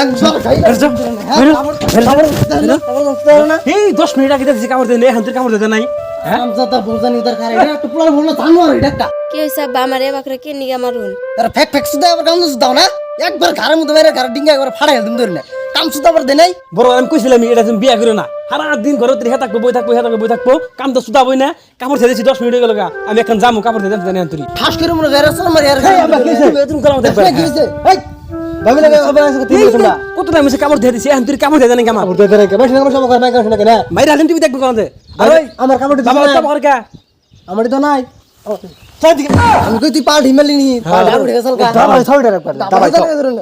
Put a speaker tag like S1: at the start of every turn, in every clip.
S1: একবার খাই
S2: এই 10 মিনিট আগে দিছি কাপড় দেন এখন তুই কাপড় দিতে নাই হ্যাঁ
S1: আমজাদা বোঝানি তার কারে এটা একটু পোলা বললো জানো আর এটা একটা
S3: কি হইছে আব্বা আমার এ বাকরে কে নিগা মারুন
S1: তার ফেক ফেক সুদা আবার কাম দাও না একবার ঘরের মধ্যে বাইরে ঘর ডিঙ্গা একবার ফাড়াই দিন ধরে না কাম সুদা আবার দেই নাই
S2: বড় আমি কইছিলাম এটা তুমি বিয়া করো না সারা দিন ঘরে তুই থাকবো বই থাকবো কাম তো সুদা বই না কাপড় ছেড়েছি 10 মিনিট হয়ে গেল আমি এখন যামু কাপড় দিতে জানি তুই
S1: ঠাস করে মনে গায়রা সাল মারি আর
S2: তুমি গলাম দেখবা
S1: কি হইছে এই ভাবি লাগে খবর আছে কি তোমরা
S2: কত টাইম হইছে কাপড় দিয়ে দিছি এখন তুই কাপড় দিয়ে জানি কাম
S1: কাপড় দে রে কে বেশি কাপড় সব করে না কেন না
S2: মাইরা দিন তুমি দেখবে কোন দে
S1: আরে আমার কাপড় দিছ
S2: বাবা
S1: না
S2: তো বড় কা
S1: আমার তো নাই আমি কই তুই পাড় হিমালি নি পাড় উঠে গেছল কা দাবাই ছড়ে রাখবার দাবাই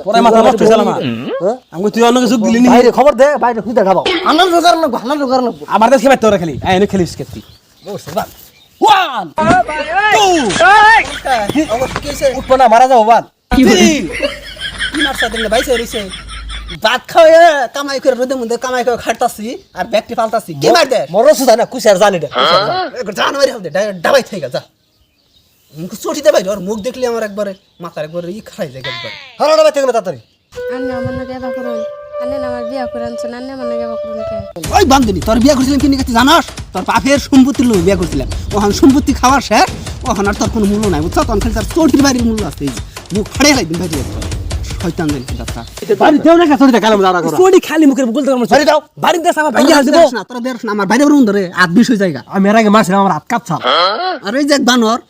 S2: পরে মাথা নষ্ট হইছে আমার আমি তুই অন্য কিছু দিলি নি
S1: বাইরে খবর দে বাইরে খুদা ঢাবাও আনার রোগার না আনার রোগার না
S2: আমার দেশে বাইতে ওরা খালি আই এনে খেলিস কেতি
S1: বসে বাদ 1 2 উঠবো না মারা যাবো বাদ কি মারছা দিলে ভাই সরিছে ভাত খাওয়া কামাই করে রোদে মধ্যে কামাই করে খাটতাছি আর ব্যাগটি পাল্টাছি কি মার দে মরছ না কুশার জানি দে জান মারি হল দে ডাবাই থেকে যা মুখ চটিতে বাইরে আর মুখ দেখলি আমার একবারে মাথার একবারে ই খাই যায় একবারে হলো ডাবাই থেকে তাড়াতাড়ি
S3: আন্নে আমার নাকি এবা করুন আন্নে আমার বিয়া করান শুন আন্নে আমার নাকি এবা করুন কে
S1: ওই বান্ধবী তোর বিয়া করছিলাম কি নিয়ে জানাস তোর বাপের সম্পত্তির লোক বিয়া করছিলাম ওখান সম্পত্তি খাওয়ার শেষ ওখান আর তোর কোনো মূল্য নাই বুঝছো তখন খালি তার চটির বাড়ির মূল্য আছে মুখ ফাড়ে লাগবে ভাই শয়তান দেন কি দাতা
S2: বাড়ি দেও না চড়িতে কালাম দাঁড়া করো চড়ি খালি মুখের বলতে আমার
S1: বাড়ি দাও
S2: বাড়ি দেশ আমার ভাইয়া দিব
S1: না তোরা দেখ না আমার বাইরে বরুন ধরে হাত বিষ হয়ে জায়গা
S2: আমি এর আগে মারছিলাম আমার হাত কাঁপছা
S1: আর ওই যে বানর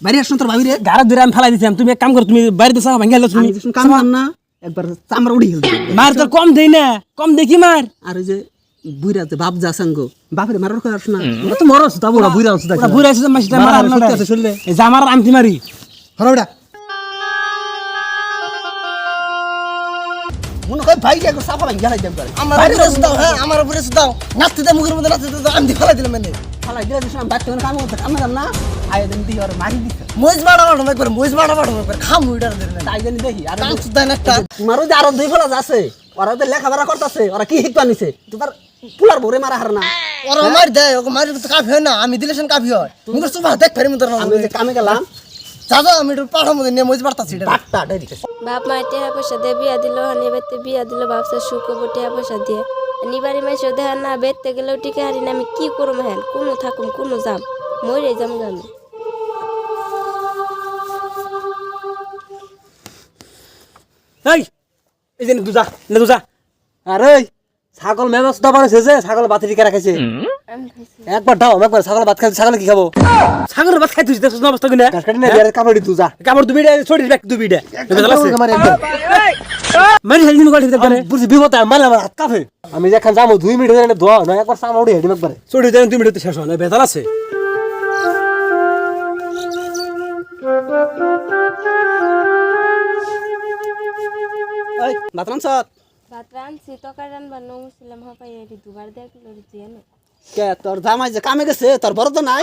S1: বাইরে আসুন তোর ভাবি রে
S2: গাড়া ধরে আমি ফেলাই দিছিলাম তুমি এক কাম করো তুমি বাড়ি দেশ ভাঙিয়া লো তুমি
S1: কাম কর না একবার চামড়া উড়ি গেল
S2: মার তোর কম দেই না কম দেখি মার
S1: আর ওই যে বুইরা যে বাপ যা সঙ্গ বাপরে মারার কই আসনা
S2: ওরা তো মরছ তা বড় বুইরা আছে ওরা বুইরা আছে মাসিটা মারা
S1: সত্যি আছে শুনলে
S2: এই যে আমার আমতি মারি
S1: হরওড়া মনে কই ভাই একবার সাফা ভাই গেলাই দেব করে আমার উপরে দাও হ্যাঁ আমার উপরে দাও নাচতে মুখের মধ্যে নাচতে দাও আমি ফেলাই দিলাম মানে ফেলাই দিলাম শুন বাচ্চা কাম করতে কাম না আয় দেন দি আর মারি দিছে মইজ বাড়া একবার মইজ বাড়া একবার খাম উইডা দেন তাই জানি দেখি আর সুদা একটা মারো যে আরো দুই ফলা আছে ওরা তো লেখাপড়া করতেছে ওরা কি হিট বানিছে তোমার পুলার ভরে মারা হার না ওরা মার দেয় ওকে মারি তো কাফি হয় না আমি দিলেছেন কাফি হয় মুখ সুবা দেখ ফেরি মত আমি যে কামে গেলাম দাদা আমি একটু পাড়ার মধ্যে নিয়ে মইজ বাড়তাছি বাটটা ডাইরেক্ট
S3: বাপ মা টেহা পয়সা দিয়ে বিয়া দিল হানি বেতে বিয়া দিল বাপসা সুখ হবো টেহা পয়সা দিয়ে নিবারি মাইসে দেহা না বেতে গেলেও টিকে হারি না আমি কি করুম হ্যান কোনো থাকুম কোনো যাম মরে যাম আমি
S2: এই যে দুজা আরে ছাগল মেজাজ দা বানাইছে যে ছাগল ভাত টিকে রাখাইছে
S3: আমি খাইছি
S2: একবার দাও একবার ছাগল ভাত খাইছে ছাগল কি খাবো ছাগল ভাত খাইছিস দেখছ না অবস্থা কিনা
S1: গাছ কাটি না বিয়ার কাপড় দি তুজা
S2: কাপড় দুবিডা ছড়িস ব্যাক দুবিডা
S1: মারি একদম
S2: মারি হাইদিন গাড়ি দেখবে
S1: বুঝি বিপদ মারলে আমার হাত কাফে আমি যেখান যাবো 2 মিনিট ধরে ধোয়া না একবার সামনে উড়ে হেডিম একবারে
S2: ছড়ি দেন 2 মিনিটে শেষ হয় না বেদাল আছে
S1: এই মাত্রাম সাত
S3: ভাত রানছি তরকারি রানবার নমছিলাম হপাই এটি দুবার দেয়া কিলো জিয়ানো
S1: কে তোর জামাই যে কামে গেছে তোর বড় তো নাই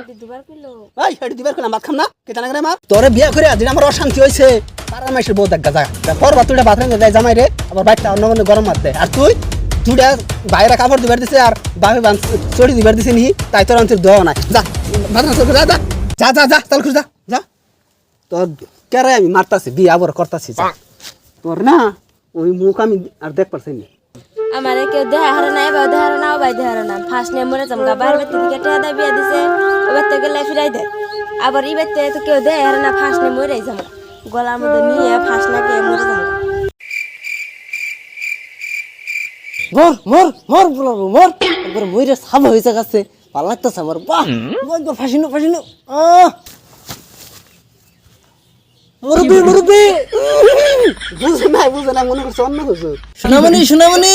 S3: এটি দুবার কিলো
S1: এই হেডি দিবার কোন ভাত খাম না কে জানা করে মা তোরে বিয়া করে আজ আমার অশান্তি হইছে পাড়ার মাইসের বউ দেখা যা পর তুইটা ভাত রান্না যায় জামাই রে আবার বাইকটা অন্য কোনো গরম মারতে আর তুইটা বাইরে কাপড় দিবার দিছে আর বাপে বান চড়ি দিবার দিছে নি তাই তোর অন্তর দোয়া নাই যা ভাত রান্না যা যা যা যা তাল খুঁজ যা যা তোর কেরে আমি মারতাছি বিয়া আবার করতাছি তোর না ওই মুখ আমি আর দেখ পারছি না
S3: আমারে কেউ দেহা হারে নাই বা দেহা হারে নাও বাই দেহা হারে না ফার্স্ট নিয়ে মরে যাম গা বাইরে বেতে দিকে টেহা দেয় বিয়া দিছে ও বেতে গেলে ফিরাই দেয় আবার ই বেতে তো কেউ দেয় হারে না ফার্স্ট নিয়ে মরে যাম গলার মধ্যে নিয়ে ফার্স্ট না কে মরে যাম
S1: মর বলাবো মর একবার মইরে সাব হইছে কাছে ভালো লাগতেছে আমার বাহ একবার ফাঁসিনো মুরব্বি বুঝে নাই মনে করছে অন্য কিছু সোনামণি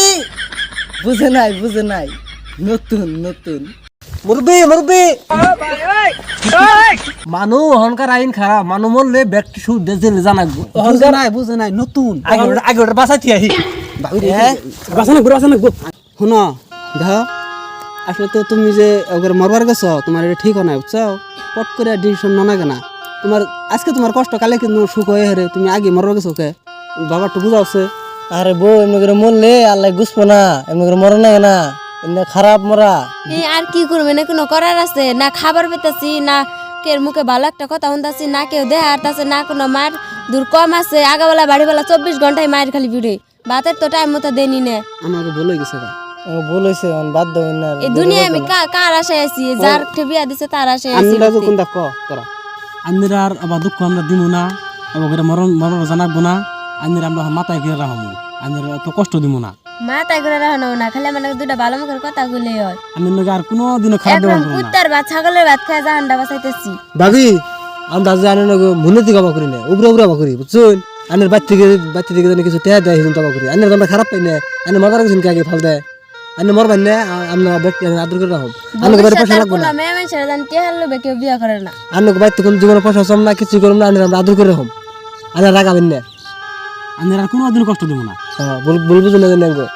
S1: বুঝে নাই নতুন মুরব্বি
S2: মানু হনকার আইন খারাপ মানু মরলে ব্যক্তি সুদ দেশে জানাগো
S1: বুঝে নাই নতুন
S2: আগে ওটা বাঁচাইতে আহি বাঁচানো
S1: শুন দেখ আসলে তো তুমি যে ওকে মরবার গেছো তোমার এটা ঠিক হয় বুঝছো পট করে ডিসিশন না কেনা তোমার আজকে তোমার কষ্ট কালে কিন্তু সুখ হয়ে হেরে তুমি আগে মরবার গেছো ওকে বাবা একটু বুঝাওছে
S4: আরে বউ এমনি করে মরলে আল্লাহ গুছবো না এমনি করে মরে না কেনা এমনি খারাপ মরা
S3: এই আর কি করবে না কোনো করার আছে না খাবার পেতাছি না কের মুখে ভালো একটা কথা শুনতাছি না কেউ দেহা হারতাছে না কোনো মার দূর কম আছে আগাবেলা বাড়িবেলা 24 ঘন্টায় মায়ের খালি ভিড়ে ভাতের তো টাইম মতো দেনি না
S2: আমাকে বলে গেছে গা
S4: ভুল হয়েছে বাদ দেব না
S3: এই দুনিয়া আমি কার আশায় আছি যার বিয়া দিছে তার আশায় আছি
S2: আমরা যখন দেখ তোরা আমরা আর আবার দুঃখ আমরা দিব না আবার মরণ মরণ জানাবো না আমরা আমরা মাথায় ঘিরে রাখবো আমরা অত কষ্ট দিব না
S3: মাথায় করে রাখো না খালি মানে দুটা ভালো মুখের কথা গুলে হয়
S2: আমি নাকি আর কোনো দিনও খারাপ
S3: এখন
S2: ব্যবহার করবো না
S3: কুত্তার ভাত ছাগলের ভাত খায় জাহান্ডা বাঁচাইতেছি
S4: ভাবি আমরা জানি না মনে থেকে করি না উবরা উবরা করি বুঝছেন আনের বাচ্চা থেকে জানি কিছু টেয়া দেয় সেদিন তবা করি আনের আমরা খারাপ পাই না আনের মজার কিছু আগে ফাল দেয় আনে মরবেন না আমরা ব্যক্তি আদর করে রাখব আনকে বাড়ি পয়সা লাগবে না
S3: মেয়ে মানুষের জান কে হারলো কেউ বিয়া করে না
S4: আনকে বাড়িতে কোন জীবনে পয়সা সম না কিছু করব না আনের আমরা আদর করে রাখব আনে রাগাবেন না
S2: আমরা আর কোনো দিন কষ্ট দিব না
S4: হ্যাঁ বলবো না জানি